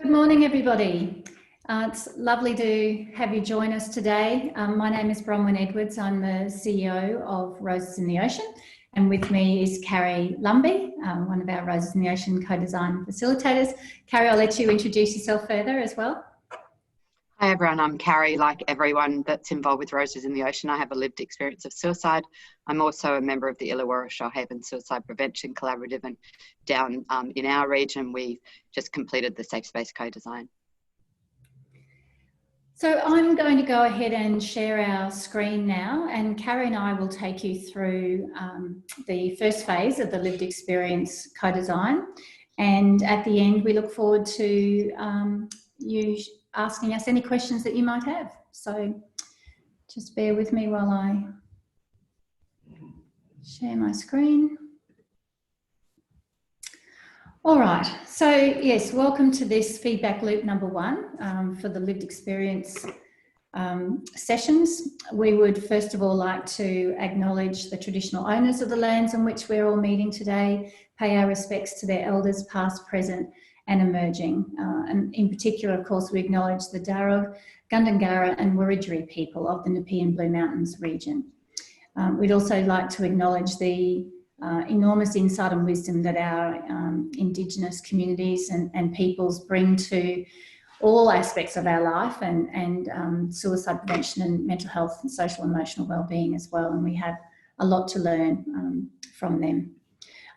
Good morning, everybody. It's lovely to have you join us today. My name is Bronwyn Edwards. I'm the CEO of Roses in the Ocean, and with me is Carrie Lumby, one of our Roses in the Ocean co-design facilitators. Carrie, I'll let you introduce yourself further as well. Hi everyone, I'm Carrie. Like everyone that's involved with Roses in the Ocean, I have a lived experience of suicide. I'm also a member of the Illawarra Shoalhaven Suicide Prevention Collaborative, and down in our region we just completed the Safe Space co-design. So I'm going to go ahead and share our screen now, and Carrie and I will take you through the first phase of the lived experience co-design, and at the end we look forward to you asking us any questions that you might have. So just bear with me while I share my screen. All right, so yes, welcome to this feedback loop number one for the lived experience sessions. We would first of all like to acknowledge the traditional owners of the lands on which we're all meeting today, pay our respects to their elders past, present and emerging. And in particular, of course, we acknowledge the Darug, Gundungurra and Wiradjuri people of the Nepean Blue Mountains region. We'd also like to acknowledge the enormous insight and wisdom that our Indigenous communities and peoples bring to all aspects of our life, and suicide prevention and mental health and social and emotional wellbeing as well. And we have a lot to learn from them.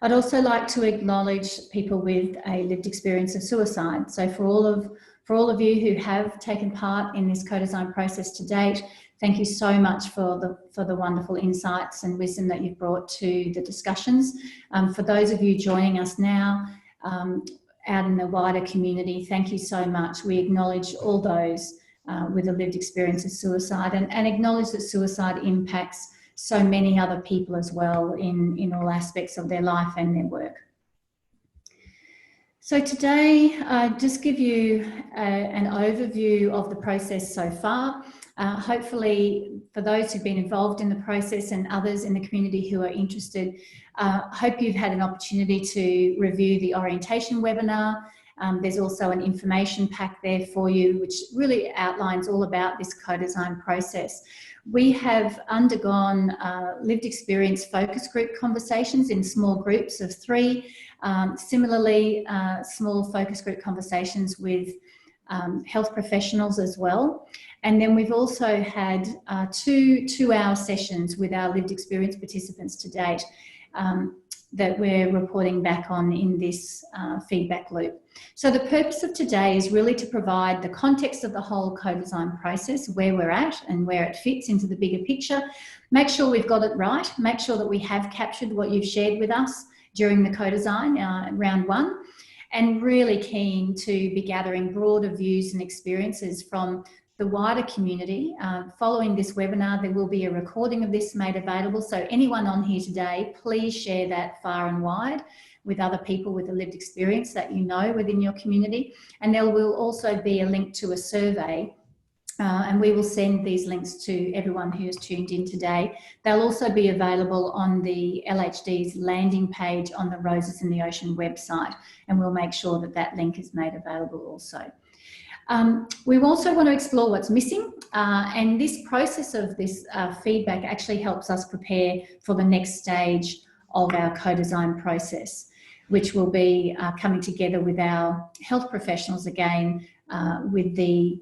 I'd also like to acknowledge people with a lived experience of suicide. So for all of you who have taken part in this co-design process to date, thank you so much for the wonderful insights and wisdom that you've brought to the discussions. For those of you joining us now out in the wider community, thank you so much. We acknowledge all those with a lived experience of suicide, and acknowledge that suicide impacts so many other people as well in all aspects of their life and their work. So today, just give you an overview of the process so far. Hopefully, for those who've been involved in the process and others in the community who are interested, hope you've had an opportunity to review the orientation webinar. There's also an information pack there for you, which really outlines all about this co-design process. We have undergone lived experience focus group conversations in small groups of 3. Similarly, small focus group conversations with health professionals as well. And then we've also had 2 two-hour sessions with our lived experience participants to date that we're reporting back on in this feedback loop. So the purpose of today is really to provide the context of the whole co-design process, where we're at and where it fits into the bigger picture. Make sure we've got it right, make sure that we have captured what you've shared with us during the co-design round 1, and really keen to be gathering broader views and experiences from the wider community. Following this webinar, there will be a recording of this made available. So anyone on here today, please share that far and wide with other people with a lived experience that you know within your community. And there will also be a link to a survey, and we will send these links to everyone who has tuned in today. They'll also be available on the LHD's landing page on the Roses in the Ocean website, and we'll make sure that that link is made available also. We also want to explore what's missing, and this process of this feedback actually helps us prepare for the next stage of our co-design process, which will be coming together with our health professionals again with the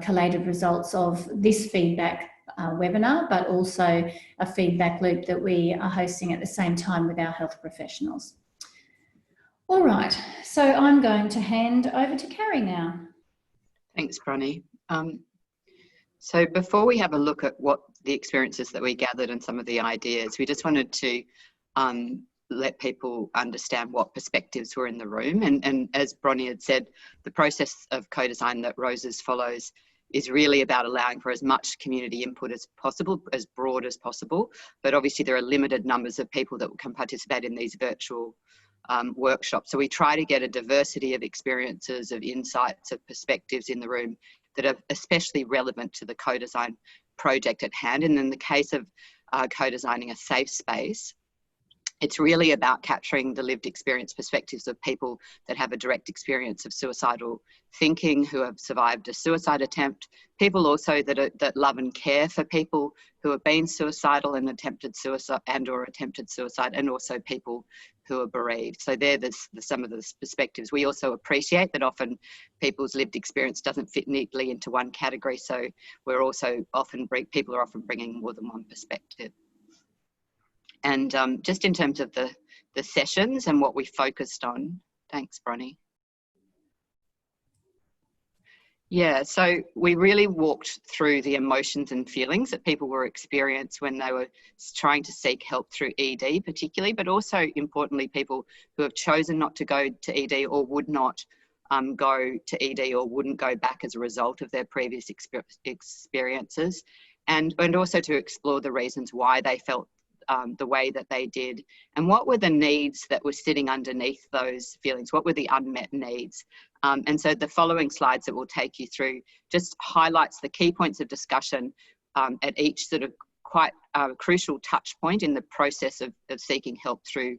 collated results of this feedback webinar, but also a feedback loop that we are hosting at the same time with our health professionals. All right, so I'm going to hand over to Carrie now. Thanks, Bronnie. So before we have a look at what the experiences that we gathered and some of the ideas, we just wanted to let people understand what perspectives were in the room. And as Bronnie had said, the process of co-design that Roses follows is really about allowing for as much community input as possible, as broad as possible. But obviously there are limited numbers of people that can participate in these virtual workshops. So we try to get a diversity of experiences, of insights, of perspectives in the room that are especially relevant to the co-design project at hand. And in the case of co-designing a safe space, it's really about capturing the lived experience perspectives of people that have a direct experience of suicidal thinking, who have survived a suicide attempt, people also that love and care for people who have been suicidal and attempted suicide attempted suicide, and also people who are bereaved. So they're some of the perspectives. We also appreciate that often people's lived experience doesn't fit neatly into one category. So we're also people are often bringing more than one perspective. And just in terms of the sessions and what we focused on, thanks, Bronnie. Yeah, so we really walked through the emotions and feelings that people were experiencing when they were trying to seek help through ED particularly, but also importantly, people who have chosen not to go to ED or would not go to ED or wouldn't go back as a result of their previous experiences, and also to explore the reasons why they felt the way that they did, and what were the needs that were sitting underneath those feelings, what were the unmet needs. And so the following slides that we'll take you through just highlights the key points of discussion at each sort of quite crucial touch point in the process of seeking help through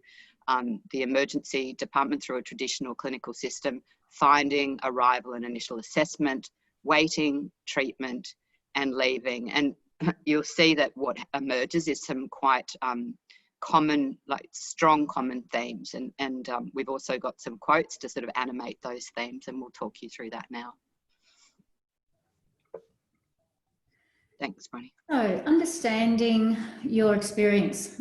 the emergency department, through a traditional clinical system, finding, arrival and initial assessment, waiting, treatment and leaving. And you'll see that what emerges is some quite common, like strong common themes. And we've also got some quotes to sort of animate those themes, and we'll talk you through that now. Thanks, Bronnie. So, understanding your experience.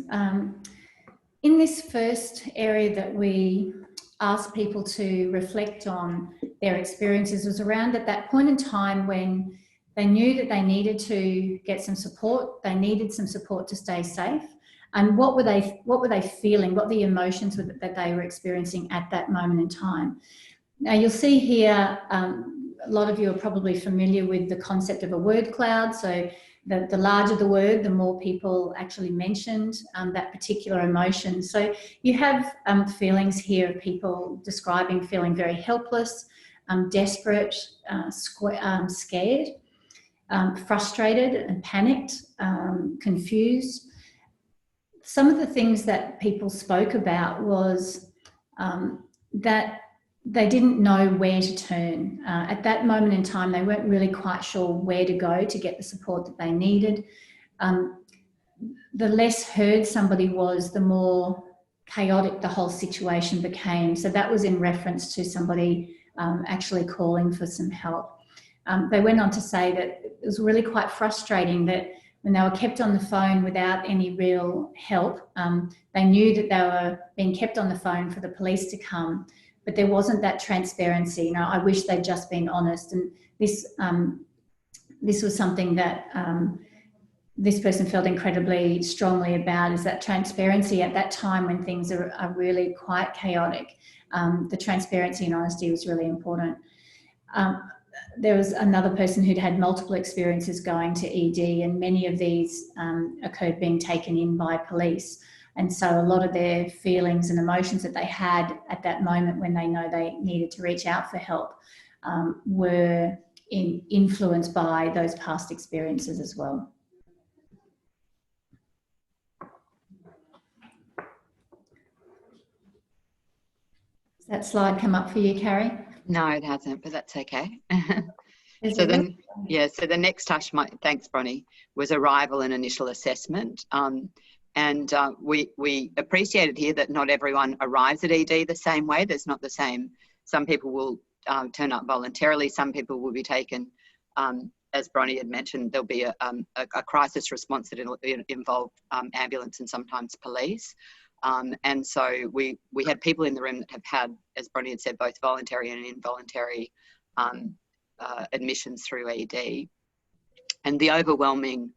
In this first area that we asked people to reflect on their experiences was around at that point in time when they knew that they needed to get some support, they needed some support to stay safe. And what were they feeling? What the emotions that they were experiencing at that moment in time? Now you'll see here, a lot of you are probably familiar with the concept of a word cloud. So the larger the word, the more people actually mentioned that particular emotion. So you have feelings here of people describing feeling very helpless, desperate, scared, frustrated and panicked, confused. Some of the things that people spoke about was that they didn't know where to turn. At that moment in time, they weren't really quite sure where to go to get the support that they needed. The less heard somebody was, the more chaotic the whole situation became. So that was in reference to somebody actually calling for some help. They went on to say that it was really quite frustrating that when they were kept on the phone without any real help, they knew that they were being kept on the phone for the police to come, but there wasn't that transparency. You know, I wish they'd just been honest. And this was something that this person felt incredibly strongly about, is that transparency at that time when things are really quite chaotic. The transparency and honesty was really important. There was another person who'd had multiple experiences going to ED, and many of these occurred being taken in by police. And so a lot of their feelings and emotions that they had at that moment when they know they needed to reach out for help were influenced by those past experiences as well. Does that slide come up for you, Carrie? No, it hasn't, but that's okay. So then, yeah, so the next touch, thanks, Bronnie, was arrival and initial assessment. And we appreciated here that not everyone arrives at ED the same way. There's not the same. Some people will turn up voluntarily. Some people will be taken, as Bronnie had mentioned, there'll be a crisis response that will involve ambulance and sometimes police. And so we had people in the room that have had, as Bronnie had said, both voluntary and involuntary admissions through ED. And the overwhelming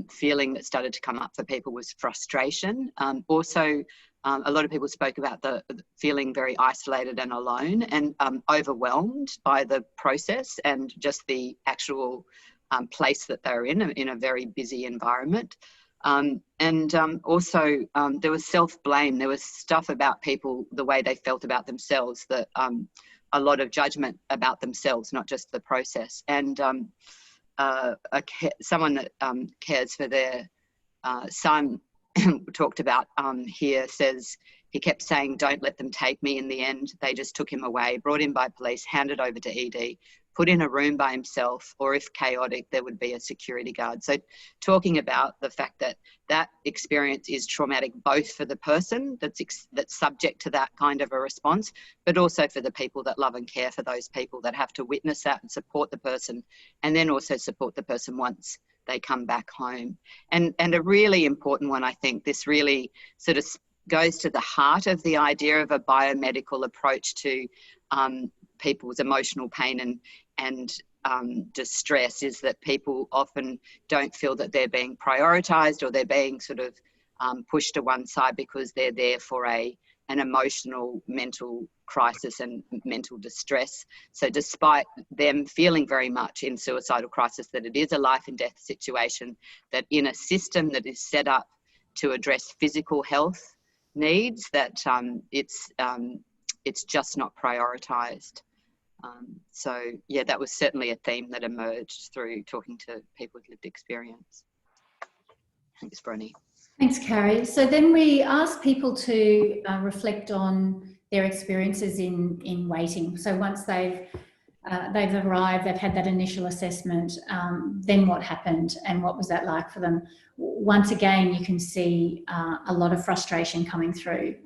feeling that started to come up for people was frustration. Also, a lot of people spoke about the feeling very isolated and alone and overwhelmed by the process and just the actual place that they're in a very busy environment. Also, there was self-blame. There was stuff about people, the way they felt about themselves, that a lot of judgment about themselves, not just the process. And someone that cares for their son talked about here says, he kept saying, don't let them take me. In the end, they just took him away, brought him by police, handed over to ED, put in a room by himself, or if chaotic, there would be a security guard. So talking about the fact that that experience is traumatic, both for the person that's subject to that kind of a response, but also for the people that love and care for those people that have to witness that and support the person, and then also support the person once they come back home. And a really important one, I think, this really sort of goes to the heart of the idea of a biomedical approach to people's emotional pain and distress, is that people often don't feel that they're being prioritised, or they're being sort of pushed to one side because they're there for an emotional mental crisis and mental distress. So despite them feeling very much in suicidal crisis that it is a life and death situation, that in a system that is set up to address physical health needs, that it's just not prioritised. So yeah, that was certainly a theme that emerged through talking to people with lived experience. Thanks, Bronnie. Thanks, Carrie. So then we asked people to reflect on their experiences in waiting. So once they've arrived, they've had that initial assessment, then what happened and what was that like for them? Once again, you can see a lot of frustration coming through.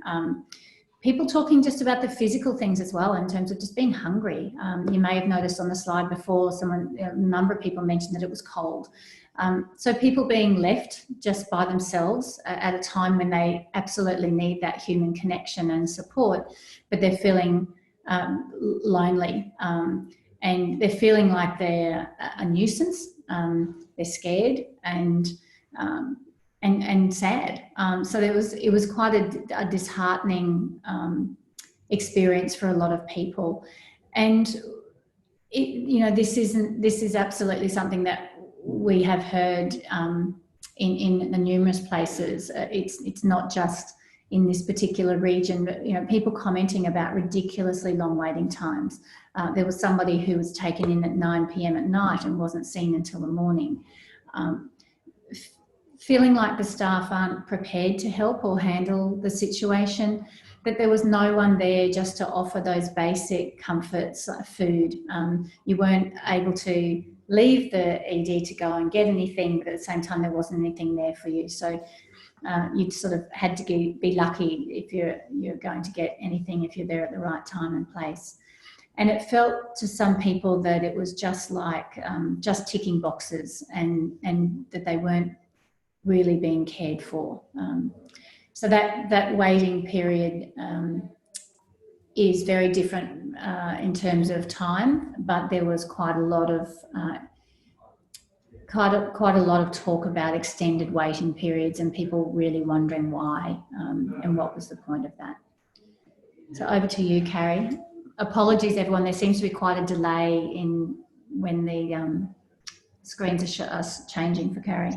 People talking just about the physical things as well, in terms of just being hungry. You may have noticed on the slide before, a number of people mentioned that it was cold. So people being left just by themselves at a time when they absolutely need that human connection and support, but they're feeling lonely, and they're feeling like they're a nuisance. They're scared and sad. So it was quite a disheartening experience for a lot of people. And this is absolutely something that we have heard in the numerous places. It's not just in this particular region, but people commenting about ridiculously long waiting times. There was somebody who was taken in at 9 p.m. at night and wasn't seen until the morning. Feeling like the staff aren't prepared to help or handle the situation, that there was no one there just to offer those basic comforts like food. You weren't able to leave the ED to go and get anything, but at the same time there wasn't anything there for you. So you sort of had to be lucky if you're going to get anything, if you're there at the right time and place. And it felt to some people that it was just like just ticking boxes, and that they weren't really being cared for. So that waiting period is very different in terms of time, but there was quite a lot of talk about extended waiting periods and people really wondering why and what was the point of that. So over to you, Carrie. Apologies, everyone. There seems to be quite a delay in when the screens are changing for Carrie.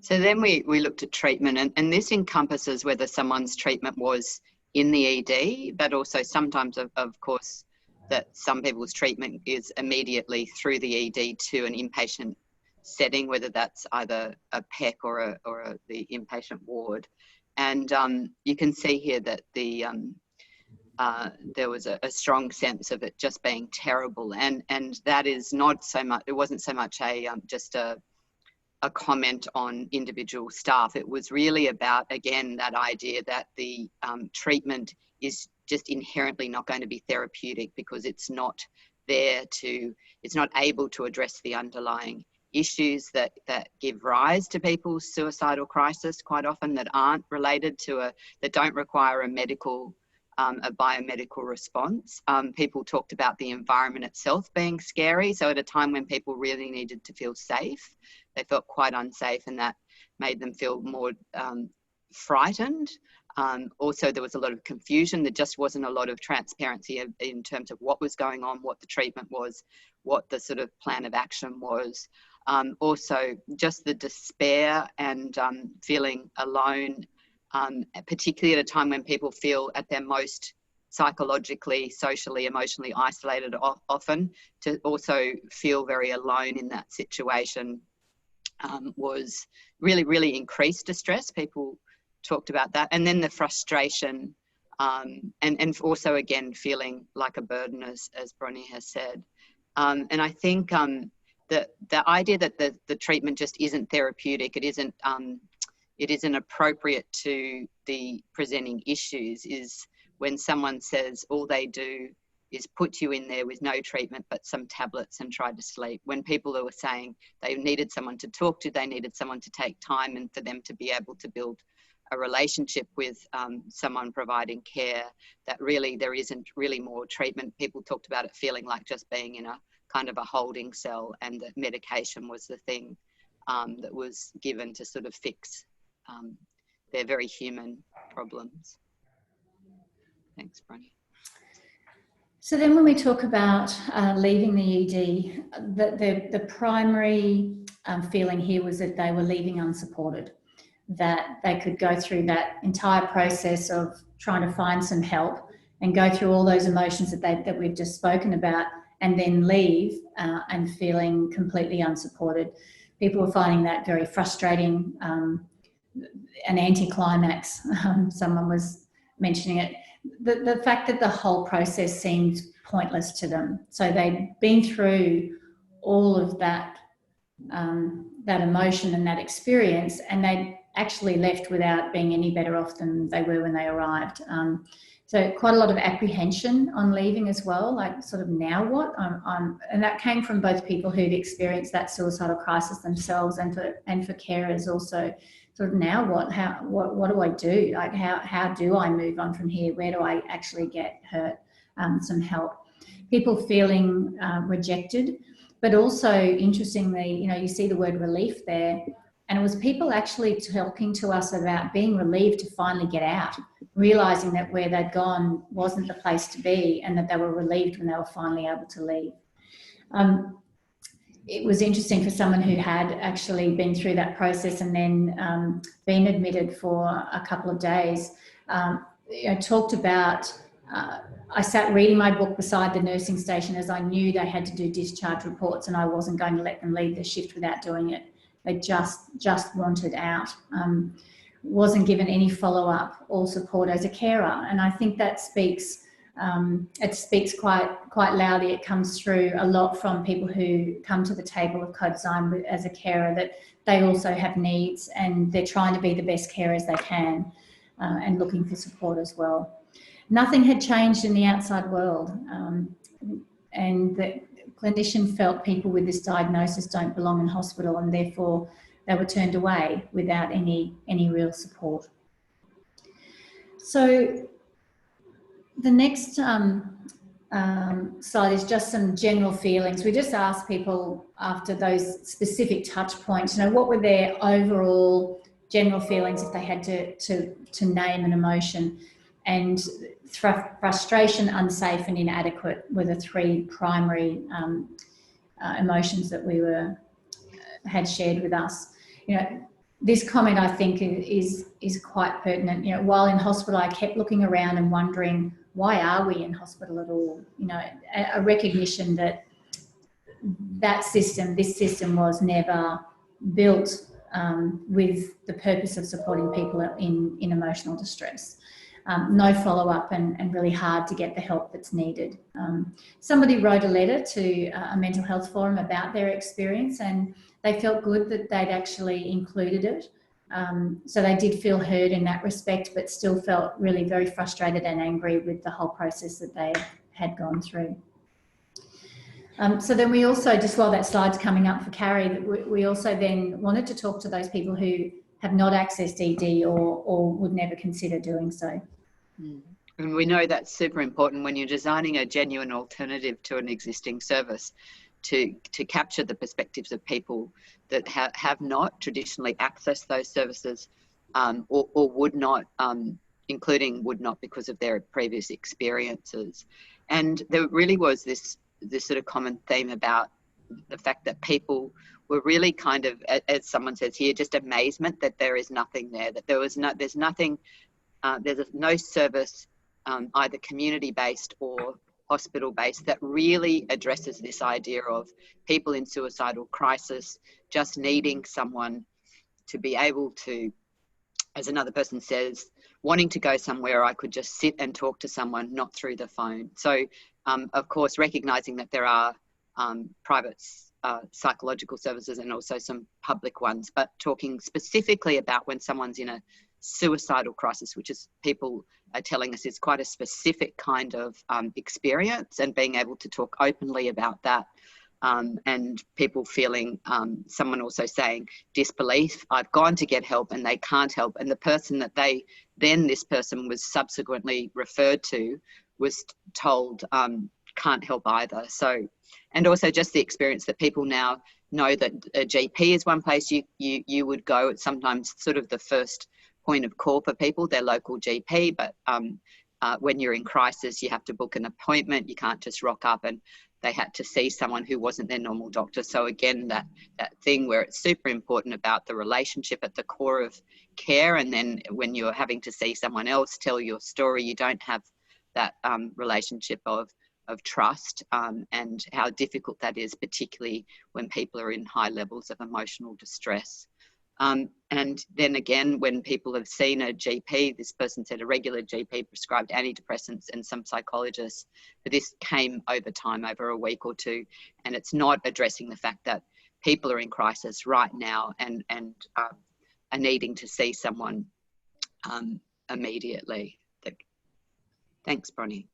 So then we looked at treatment, and this encompasses whether someone's treatment was in the ED, but also sometimes, of course, that some people's treatment is immediately through the ED to an inpatient setting, whether that's either a PEC or the inpatient ward. And you can see here that there was a strong sense of it just being terrible, and that is not so much. It wasn't so much just a comment on individual staff. It was really about, again, that idea that the treatment is just inherently not going to be therapeutic because it's not able to address the underlying issues that give rise to people's suicidal crisis quite often, that aren't related to that don't require a biomedical response. People talked about the environment itself being scary. So at a time when people really needed to feel safe, they felt quite unsafe, and that made them feel more frightened. Also, there was a lot of confusion. There just wasn't a lot of transparency in terms of what was going on, what the treatment was, what the sort of plan of action was. Also, just the despair and feeling alone, particularly at a time when people feel at their most psychologically, socially, emotionally isolated often, to also feel very alone in that situation was really, really increased distress. People talked about that. And then the frustration, and also, again, feeling like a burden, as Bronnie has said. And I think the idea that the treatment just isn't therapeutic, it isn't appropriate to the presenting issues, is when someone says all they do is put you in there with no treatment but some tablets and try to sleep. When people who were saying they needed someone to talk to, they needed someone to take time and for them to be able to build a relationship with someone providing care, that really there isn't really more treatment. People talked about it feeling like just being in a kind of a holding cell, and that medication was the thing that was given to sort of fix their very human problems. Thanks, Bronnie. So then when we talk about leaving the ED, the primary feeling here was that they were leaving unsupported, that they could go through that entire process of trying to find some help and go through all those emotions that we've just spoken about, and then leave and feeling completely unsupported. People were finding that very frustrating, an anticlimax. Someone was mentioning it. The fact that the whole process seemed pointless to them. So they'd been through all of that, that emotion and that experience, and they'd actually left without being any better off than they were when they arrived. So quite a lot of apprehension on leaving as well, like sort of now what? And that came from both people who'd experienced that suicidal crisis themselves and for carers also. Sort of now what? What do I do? Like how do I move on from here? Where do I actually get some help? People feeling rejected, but also interestingly, you see the word relief there, and it was people actually talking to us about being relieved to finally get out, realising that where they'd gone wasn't the place to be, and that they were relieved when they were finally able to leave. It was interesting for someone who had actually been through that process and then been admitted for a couple of days. Talked about, I sat reading my book beside the nursing station as I knew they had to do discharge reports, and I wasn't going to let them leave the shift without doing it. They just wanted out. Wasn't given any follow-up or support as a carer, and I think that speaks. It speaks quite loudly. It comes through a lot from people who come to the table of co-design as a carer, that they also have needs and they're trying to be the best carers they can and looking for support as well. Nothing had changed in the outside world, and the clinician felt people with this diagnosis don't belong in hospital, and therefore they were turned away without any real support. So the next slide is just some general feelings. We just asked people after those specific touch points, what were their overall general feelings if they had to name an emotion. And frustration, unsafe and inadequate were the three primary emotions that we had shared with us. This comment, I think, is quite pertinent. While in hospital, I kept looking around and wondering, why are we in hospital at all? A recognition that this system was never built with the purpose of supporting people in emotional distress. No follow-up and really hard to get the help that's needed. Somebody wrote a letter to a mental health forum about their experience, and they felt good that they'd actually included it. So they did feel heard in that respect, but still felt really very frustrated and angry with the whole process that they had gone through. So then we also, just while that slide's coming up for Carrie, we also then wanted to talk to those people who have not accessed ED or would never consider doing so. And we know that's super important when you're designing a genuine alternative to an existing service, to capture the perspectives of people that have not traditionally accessed those services or would not, including would not because of their previous experiences. And there really was this sort of common theme about the fact that people were really kind of, as someone says here, just amazement that there is nothing there, that there's no service, either community-based or hospital-based, that really addresses this idea of people in suicidal crisis just needing someone to be able to, as another person says, wanting to go somewhere I could just sit and talk to someone, not through the phone. So, of course, recognising that there are private psychological services and also some public ones, but talking specifically about when someone's in a suicidal crisis, which is, people are telling us, is quite a specific kind of experience, and being able to talk openly about that. And people feeling, someone also saying disbelief, I've gone to get help and they can't help, and the person that this person was subsequently referred to was told can't help either. So, and also just the experience that people now know that a GP is one place you would go. It's sometimes sort of the first point of call for people, their local GP, but when you're in crisis, you have to book an appointment. You can't just rock up, and they had to see someone who wasn't their normal doctor. So again, that thing where it's super important about the relationship at the core of care, and then when you're having to see someone else tell your story, you don't have that relationship of trust, and how difficult that is, particularly when people are in high levels of emotional distress. And then again, when people have seen a GP, this person said a regular GP prescribed antidepressants and some psychologists, but this came over time, over a week or two, and it's not addressing the fact that people are in crisis right now and are needing to see someone immediately. Thanks, Bronnie.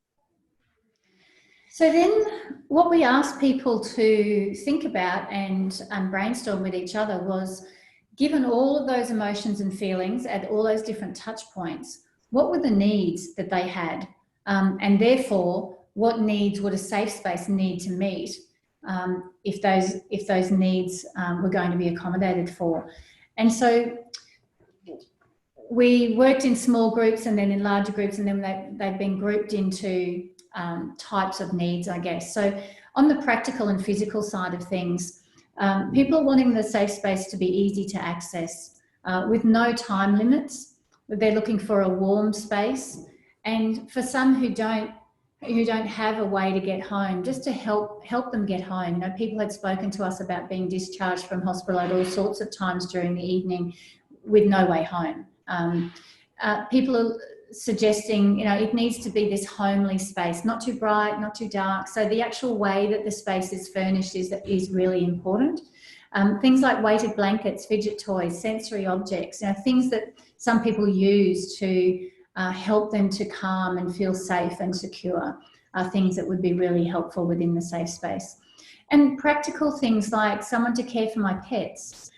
So then what we asked people to think about and brainstorm with each other was, given all of those emotions and feelings at all those different touch points, what were the needs that they had? And therefore, what needs would a safe space need to meet if those needs were going to be accommodated for? And so we worked in small groups and then in larger groups, and then they've been grouped into types of needs, I guess. So on the practical and physical side of things, people are wanting the safe space to be easy to access with no time limits. They're looking for a warm space, and for some who don't have a way to get home, just to help them get home. You know, people had spoken to us about being discharged from hospital at all sorts of times during the evening with no way home. People are suggesting, you know, it needs to be this homely space, not too bright, not too dark. So the actual way that the space is furnished is really important. Things like weighted blankets, fidget toys, sensory objects, you know, things that some people use to help them to calm and feel safe and secure are things that would be really helpful within the safe space. And practical things like someone to care for my pets.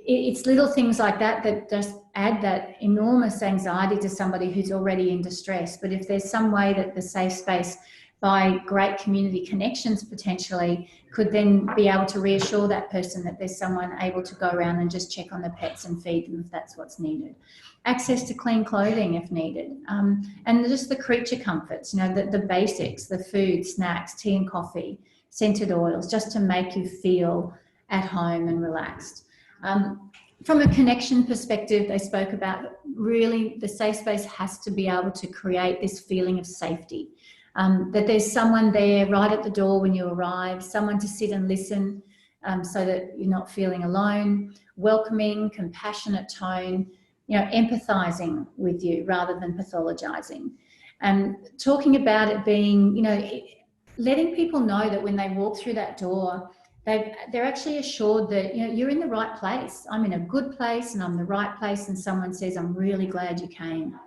It's little things like that that just add that enormous anxiety to somebody who's already in distress. But if there's some way that the safe space, by great community connections potentially, could then be able to reassure that person that there's someone able to go around and just check on the pets and feed them if that's what's needed. Access to clean clothing if needed. And just the creature comforts, you know, the basics, the food, snacks, tea and coffee, scented oils, just to make you feel at home and relaxed. From a connection perspective, they spoke about really the safe space has to be able to create this feeling of safety, that there's someone there right at the door when you arrive, someone to sit and listen so that you're not feeling alone, welcoming, compassionate tone, you know, empathizing with you rather than pathologizing. And talking about it being, you know, letting people know that when they walk through that door, they're actually assured that, you know, you're in the right place. I'm in a good place and I'm the right place, and someone says, I'm really glad you came.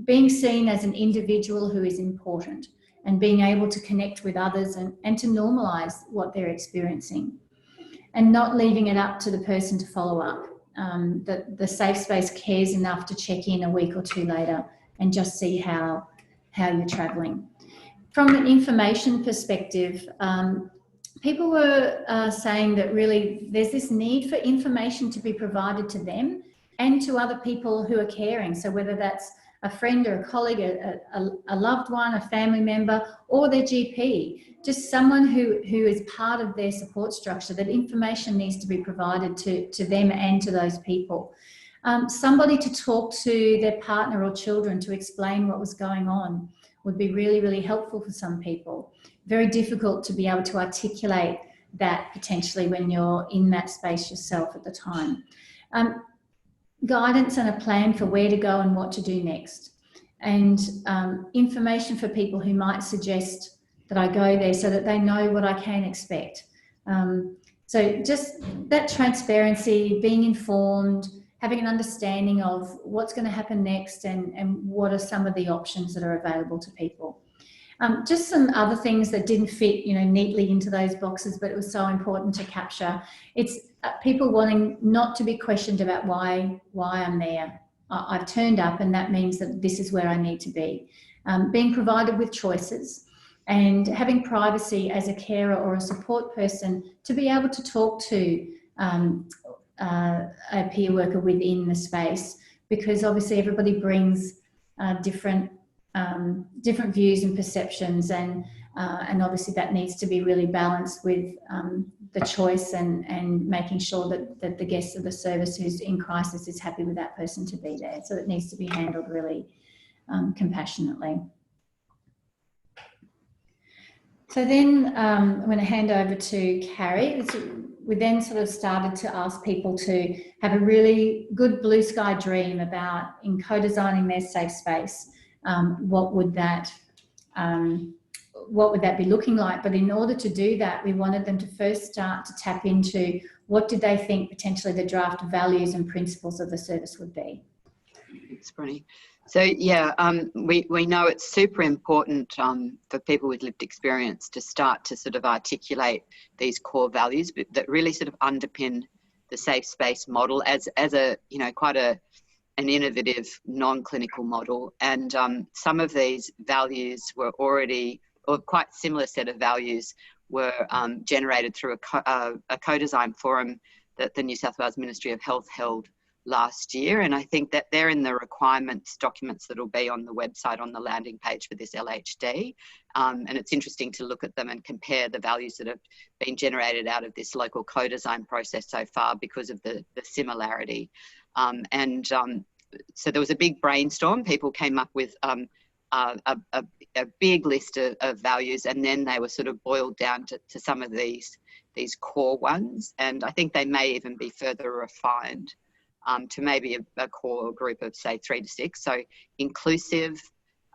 Being seen as an individual who is important, and being able to connect with others and to normalise what they're experiencing, and not leaving it up to the person to follow up. That the safe space cares enough to check in a week or two later and just see how you're travelling. From an information perspective, people were saying that really there's this need for information to be provided to them and to other people who are caring. So whether that's a friend or a colleague, a loved one, a family member, or their GP, just someone who is part of their support structure, that information needs to be provided to them and to those people. Somebody to talk to their partner or children to explain what was going on, would be really, really helpful for some people. Very difficult to be able to articulate that potentially when you're in that space yourself at the time. Guidance and a plan for where to go and what to do next, and information for people who might suggest that I go there so that they know what I can expect. So just that transparency, being informed, having an understanding of what's going to happen next, and what are some of the options that are available to people. Just some other things that didn't fit, neatly into those boxes, but it was so important to capture. It's people wanting not to be questioned about why I'm there. I've turned up, and that means that this is where I need to be. Being provided with choices, and having privacy as a carer or a support person to be able to talk to a peer worker within the space, because obviously everybody brings different views and perceptions, and obviously that needs to be really balanced with the choice and making sure that the guest of the service who's in crisis is happy with that person to be there. So it needs to be handled really compassionately. So then I'm going to hand over to Carrie. We then sort of started to ask people to have a really good blue sky dream about, in co-designing their safe space, what would that be looking like? But in order to do that, we wanted them to first start to tap into what did they think potentially the draft values and principles of the service would be. Thanks, Bronnie. So yeah, we know it's super important for people with lived experience to start to sort of articulate these core values that really sort of underpin the safe space model as a quite an innovative non-clinical model. And some of these values were already, or quite similar set of values were generated through a co-design forum that the New South Wales Ministry of Health held last year. And I think that they're in the requirements documents that will be on the website on the landing page for this LHD. And it's interesting to look at them and compare the values that have been generated out of this local co-design process so far because of the similarity. So there was a big brainstorm. People came up with a big list of values, and then they were sort of boiled down to some of these core ones. And I think they may even be further refined to maybe a core group of, say, 3 to 6. So inclusive,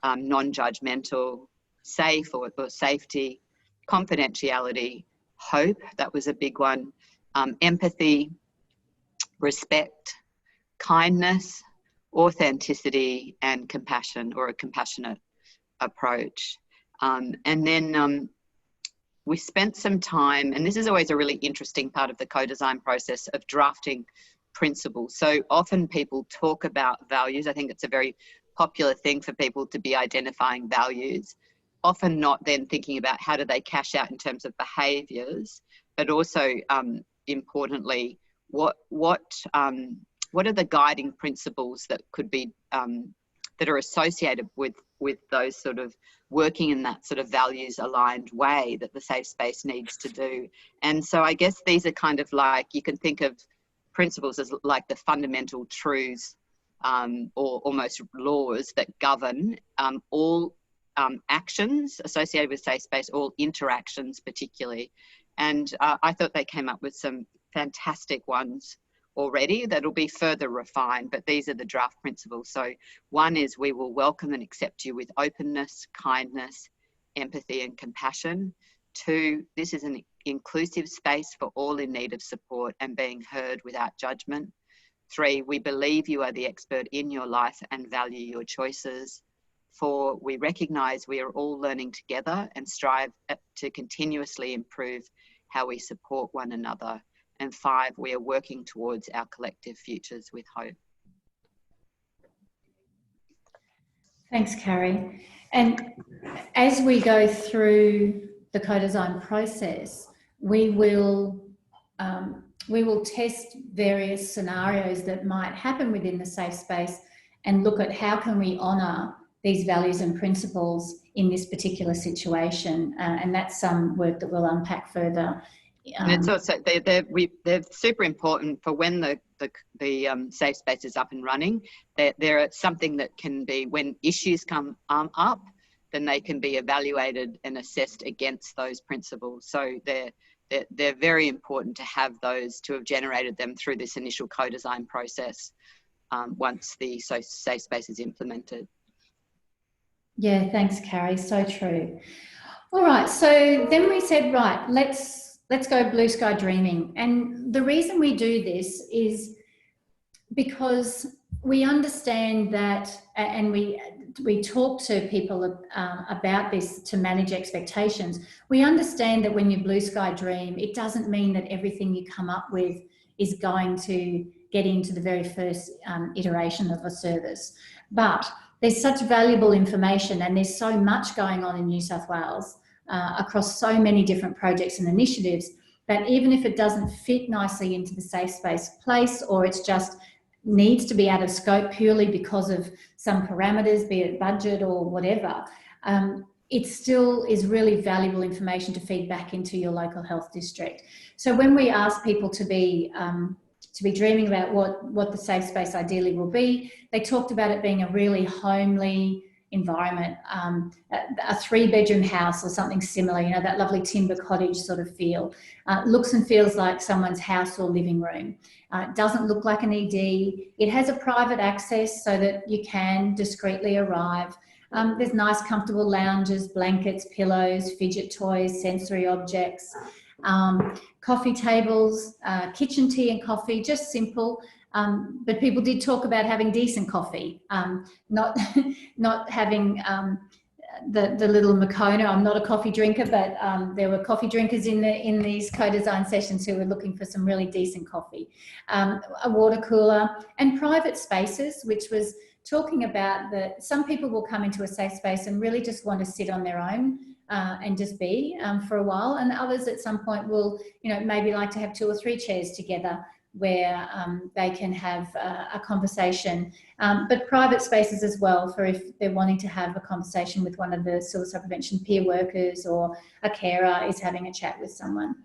non-judgmental, safe or safety, confidentiality, hope, that was a big one, empathy, respect, kindness, authenticity, and compassion, or a compassionate approach. And then we spent some time, and this is always a really interesting part of the co-design process of drafting principles. So often people talk about values. I think it's a very popular thing for people to be identifying values, often not then thinking about how do they cash out in terms of behaviours, but also importantly, what are the guiding principles that could be that are associated with those sort of working in that sort of values aligned way that the safe space needs to do. And so I guess these are kind of like, you can think of principles as like the fundamental truths or almost laws that govern all actions associated with safe space, all interactions particularly. And I thought they came up with some fantastic ones already that'll be further refined, but these are the draft principles. So one is, we will welcome and accept you with openness, kindness, empathy and compassion. 2, this is an inclusive space for all in need of support and being heard without judgment. 3, we believe you are the expert in your life and value your choices. 4, we recognise we are all learning together and strive to continuously improve how we support one another. And 5, we are working towards our collective futures with hope. Thanks, Carrie. And as we go through the co-design process, we will test various scenarios that might happen within the safe space and look at how can we honour these values and principles in this particular situation. And that's some work that we'll unpack further. And it's also, they're super important for when the safe space is up and running. They're something that can be, when issues come up, then they can be evaluated and assessed against those principles. So they're very important to have those, to have generated them through this initial co-design process once the safe space is implemented. Yeah, thanks, Carrie. So true. All right, so then we said, right, let's go blue sky dreaming. And the reason we do this is because we understand that, and we talk to people about this to manage expectations. We understand that when you blue sky dream, it doesn't mean that everything you come up with is going to get into the very first iteration of a service. But there's such valuable information, and there's so much going on in New South Wales across so many different projects and initiatives, that even if it doesn't fit nicely into the safe space place, or it's just needs to be out of scope purely because of some parameters, be it budget or whatever, it still is really valuable information to feed back into your local health district. So when we ask people to be dreaming about what the safe space ideally will be, they talked about it being a really homely environment, a 3-bedroom house or something similar, you know, that lovely timber cottage sort of feel. Looks and feels like someone's house or living room. It doesn't look like an ED. It has a private access so that you can discreetly arrive. There's nice comfortable lounges, blankets, pillows, fidget toys, sensory objects, coffee tables, kitchen tea and coffee, just simple. But people did talk about having decent coffee, not having the little Moccona. I'm not a coffee drinker, but there were coffee drinkers in these co-design sessions who were looking for some really decent coffee. A water cooler and private spaces, which was talking about that some people will come into a safe space and really just want to sit on their own and just be for a while, and others at some point will, you know, maybe like to have 2 or 3 chairs together where they can have a conversation, but private spaces as well for if they're wanting to have a conversation with one of the suicide prevention peer workers, or a carer is having a chat with someone.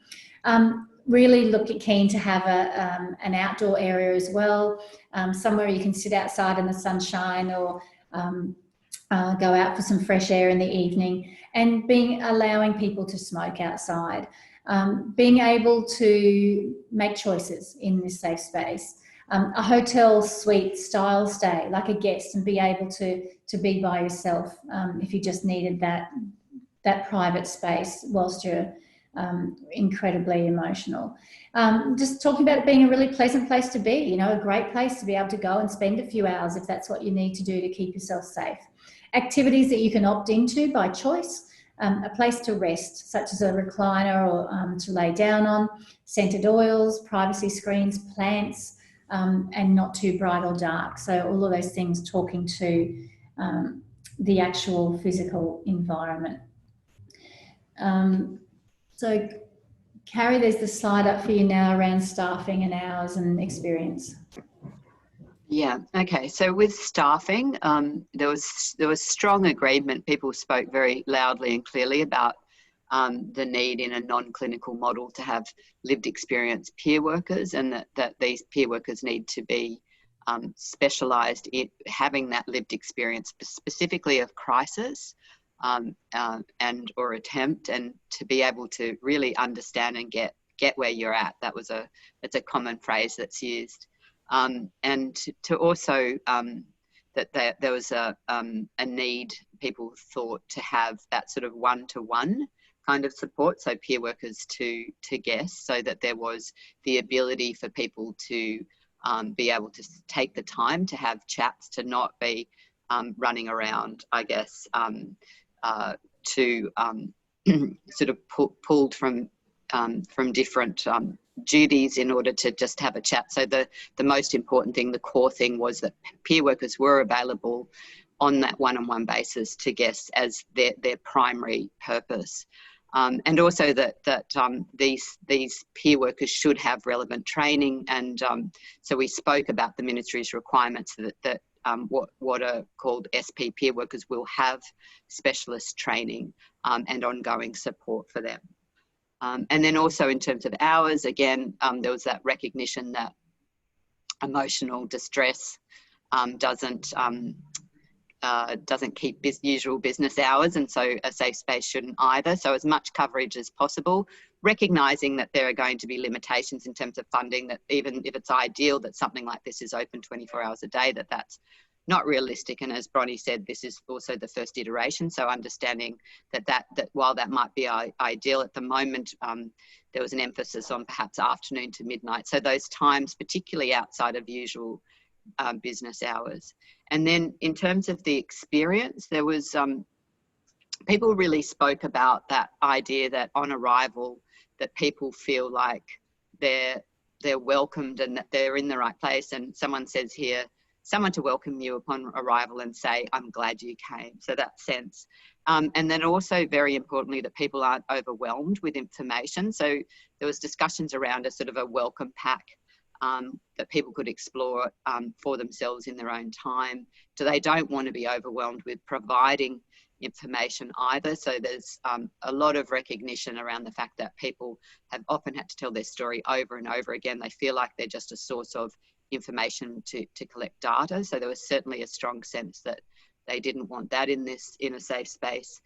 Really keen to have an outdoor area as well, somewhere you can sit outside in the sunshine, or go out for some fresh air in the evening, and allowing people to smoke outside. Being able to make choices in this safe space, a hotel suite style stay, like a guest, and be able to be by yourself if you just needed that private space whilst you're incredibly emotional. Just talking about it being a really pleasant place to be, you know, a great place to be able to go and spend a few hours if that's what you need to do to keep yourself safe. Activities that you can opt into by choice. A place to rest, such as a recliner or to lay down on, scented oils, privacy screens, plants, and not too bright or dark. So all of those things talking to the actual physical environment. So Carrie, there's the slide up for you now around staffing and hours and experience. Yeah, okay. So with staffing, there was strong agreement. People spoke very loudly and clearly about the need in a non-clinical model to have lived experience peer workers, and that these peer workers need to be specialised in having that lived experience, specifically of crisis and or attempt, and to be able to really understand and get where you're at. It's a common phrase that's used. And to also that there was a need, people thought, to have that sort of one-to-one kind of support, so peer workers to guests, so that there was the ability for people to be able to take the time to have chats, to not be running around, I guess, to sort of pulled from different duties in order to just have a chat. So the most important thing, the core thing, was that peer workers were available on that one-on-one basis to guests as their primary purpose. And also that these peer workers should have relevant training. And so we spoke about the ministry's requirements that what are called SP peer workers will have specialist training and ongoing support for them. And then also in terms of hours, again, there was that recognition that emotional distress doesn't doesn't keep usual business hours, and so a safe space shouldn't either. So as much coverage as possible, recognising that there are going to be limitations in terms of funding, that even if it's ideal that something like this is open 24 hours a day, that's not realistic. And as Bronnie said, this is also the first iteration, so understanding that while that might be ideal at the moment, there was an emphasis on perhaps afternoon to midnight, so those times particularly outside of usual business hours. And then in terms of the experience, there was people really spoke about that idea that on arrival that people feel like they're welcomed and that they're in the right place. And someone says here, someone to welcome you upon arrival and say, I'm glad you came. So that sense. And then also very importantly, that people aren't overwhelmed with information. So there was discussions around a sort of a welcome pack that people could explore for themselves in their own time. So they don't want to be overwhelmed with providing information either. So there's a lot of recognition around the fact that people have often had to tell their story over and over again. They feel like they're just a source of information to collect data. So there was certainly a strong sense that they didn't want that in a safe space.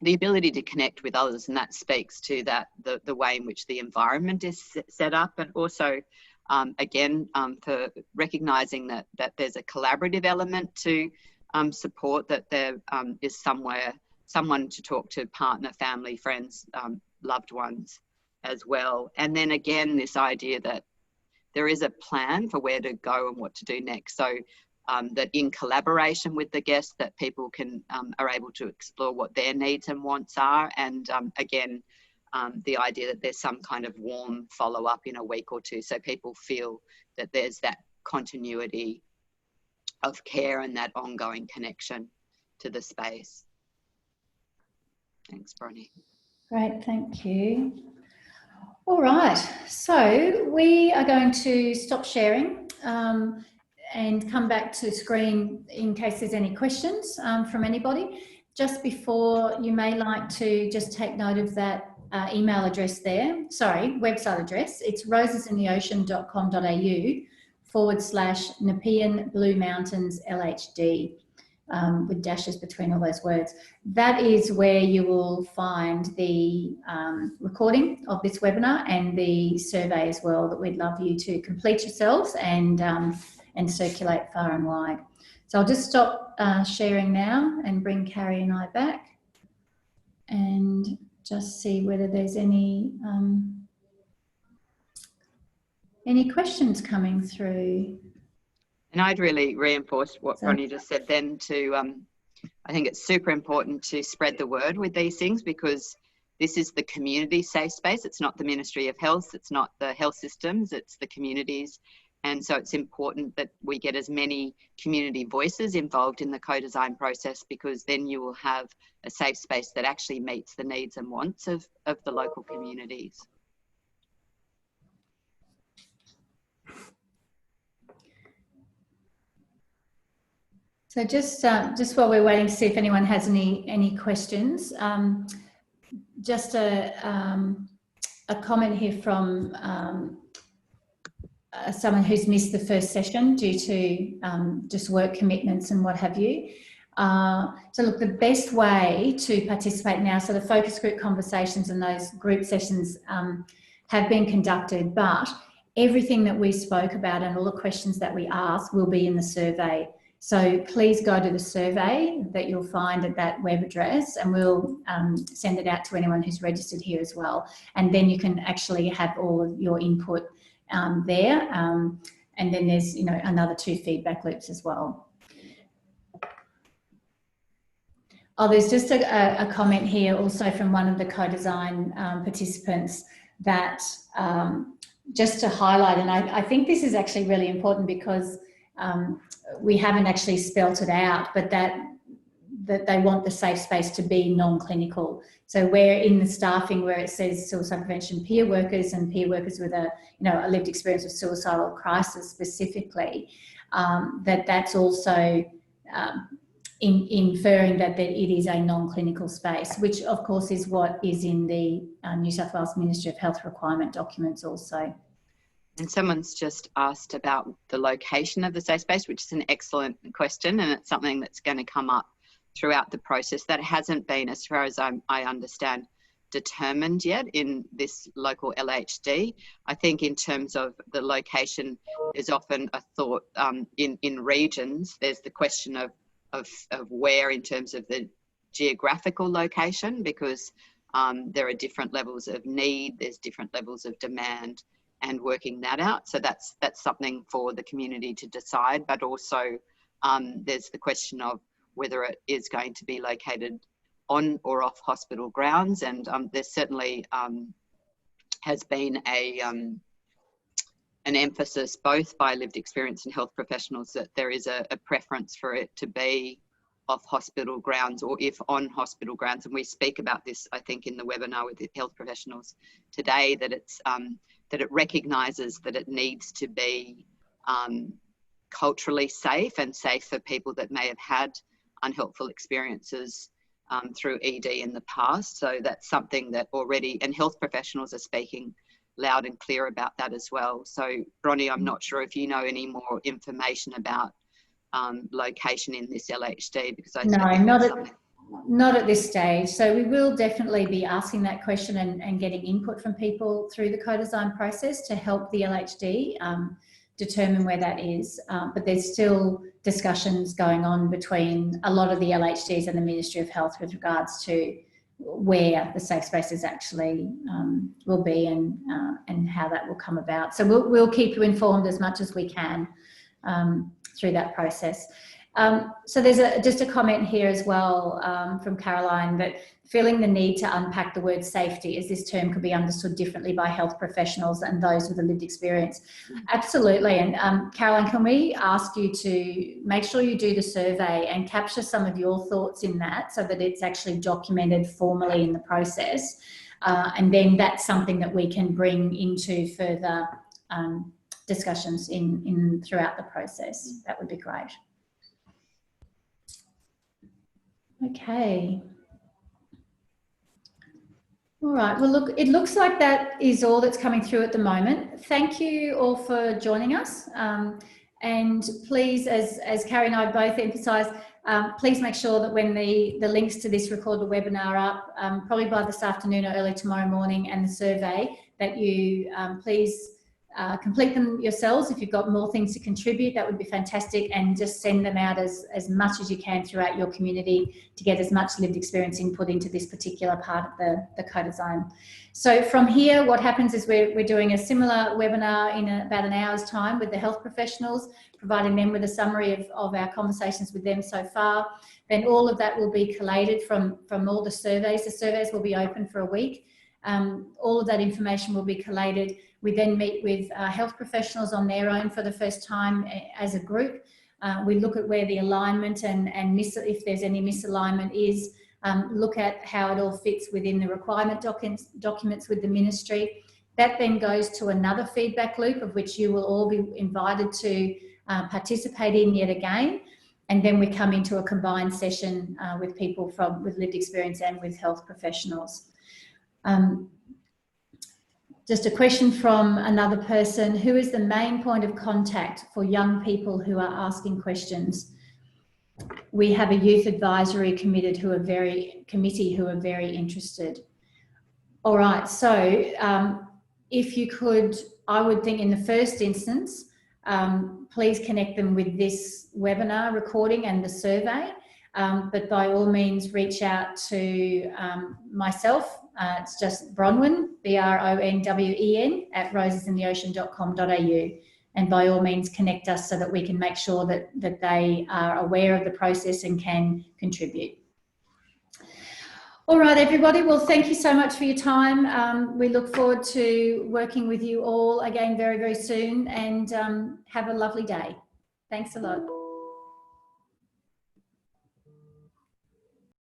The ability to connect with others, and that speaks to the way in which the environment is set up, and also again for recognising that there's a collaborative element to support, that there is someone to talk to, partner, family, friends, loved ones as well. And then again, this idea that there is a plan for where to go and what to do next. So that in collaboration with the guests, that people are able to explore what their needs and wants are. And again, the idea that there's some kind of warm follow-up in a week or two, so people feel that there's that continuity of care and that ongoing connection to the space. Thanks, Bronnie. Great, thank you. All right, so we are going to stop sharing and come back to screen in case there's any questions from anybody. Just before, you may like to just take note of that email address there, website address. It's rosesintheocean.com.au/Nepean Blue Mountains LHD. With dashes between all those words. That is where you will find the recording of this webinar and the survey as well, that we'd love you to complete yourselves and circulate far and wide. So I'll just stop sharing now and bring Carrie and I back and just see whether there's any questions coming through. And I'd really reinforce what Bronnie just said then to, I think it's super important to spread the word with these things, because this is the community safe space. It's not the Ministry of Health, it's not the health systems, it's the communities. And so it's important that we get as many community voices involved in the co-design process, because then you will have a safe space that actually meets the needs and wants of the local communities. So just while we're waiting to see if anyone has any questions, just a comment here from someone who's missed the first session due to just work commitments and what have you. So look, the best way to participate now, so the focus group conversations and those group sessions have been conducted, but everything that we spoke about and all the questions that we asked will be in the survey. So please go to the survey that you'll find at that web address, and we'll send it out to anyone who's registered here as well. And then you can actually have all of your input there. And then there's, another 2 feedback loops as well. Oh, there's just a comment here also from one of the co-design participants that just to highlight, and I think this is actually really important because we haven't actually spelt it out, but that they want the safe space to be non-clinical. So where in the staffing where it says suicide prevention peer workers and peer workers with a lived experience of suicidal crisis specifically, that's also inferring that it is a non-clinical space, which of course is what is in the New South Wales Ministry of Health requirement documents also. And someone's just asked about the location of the safe space, which is an excellent question, and it's something that's going to come up throughout the process. That hasn't been, as far as I understand, determined yet in this local LHD. I think in terms of the location, there's often a thought in regions, there's the question of where in terms of the geographical location, because there are different levels of need, there's different levels of demand, and working that out. So that's something for the community to decide, but also there's the question of whether it is going to be located on or off hospital grounds. And there certainly has been an emphasis both by lived experience and health professionals that there is a preference for it to be off hospital grounds, or if on hospital grounds. And we speak about this, I think, in the webinar with the health professionals today, that it's that it recognises that it needs to be culturally safe and safe for people that may have had unhelpful experiences through ED in the past. So that's something that already, and health professionals are speaking loud and clear about that as well. So Bronnie, I'm not sure if you know any more information about location in this LHD, because I not at this stage. So we will definitely be asking that question and getting input from people through the co-design process to help the LHD determine where that is. But there's still discussions going on between a lot of the LHDs and the Ministry of Health with regards to where the safe spaces actually will be and how that will come about. So we'll keep you informed as much as we can through that process. So there's just a comment here as well from Caroline, that feeling the need to unpack the word safety, as this term could be understood differently by health professionals and those with a lived experience. Absolutely. And Caroline, can we ask you to make sure you do the survey and capture some of your thoughts in that, so that it's actually documented formally in the process, and then that's something that we can bring into further discussions throughout the process. That would be great. Okay. All right. Well, look, it looks like that is all that's coming through at the moment. Thank you all for joining us. And please, as Carrie and I both emphasised, please make sure that when the links to this recorded webinar are up, probably by this afternoon or early tomorrow morning, and the survey, that you please complete them yourselves. If you've got more things to contribute, that would be fantastic, and just send them out as much as you can throughout your community to get as much lived experience input into this particular part of the co-design. So from here, what happens is we're doing a similar webinar in about an hour's time with the health professionals, providing them with a summary of our conversations with them so far. Then all of that will be collated from all the surveys. The surveys will be open for a week. All of that information will be collated. We then meet with health professionals on their own for the first time as a group. We look at where the alignment and if there's any misalignment is, look at how it all fits within the requirement documents with the ministry. That then goes to another feedback loop, of which you will all be invited to participate in yet again. And then we come into a combined session with people with lived experience and with health professionals. Just a question from another person: who is the main point of contact for young people who are asking questions? We have a youth advisory committee who are very interested. All right, so if you could, I would think in the first instance, please connect them with this webinar recording and the survey. But by all means, reach out to myself. It's just Bronwen, BRONWEN, at rosesintheocean.com.au. And by all means, connect us so that we can make sure that they are aware of the process and can contribute. All right, everybody. Well, thank you so much for your time. We look forward to working with you all again very, very soon, and have a lovely day. Thanks a lot.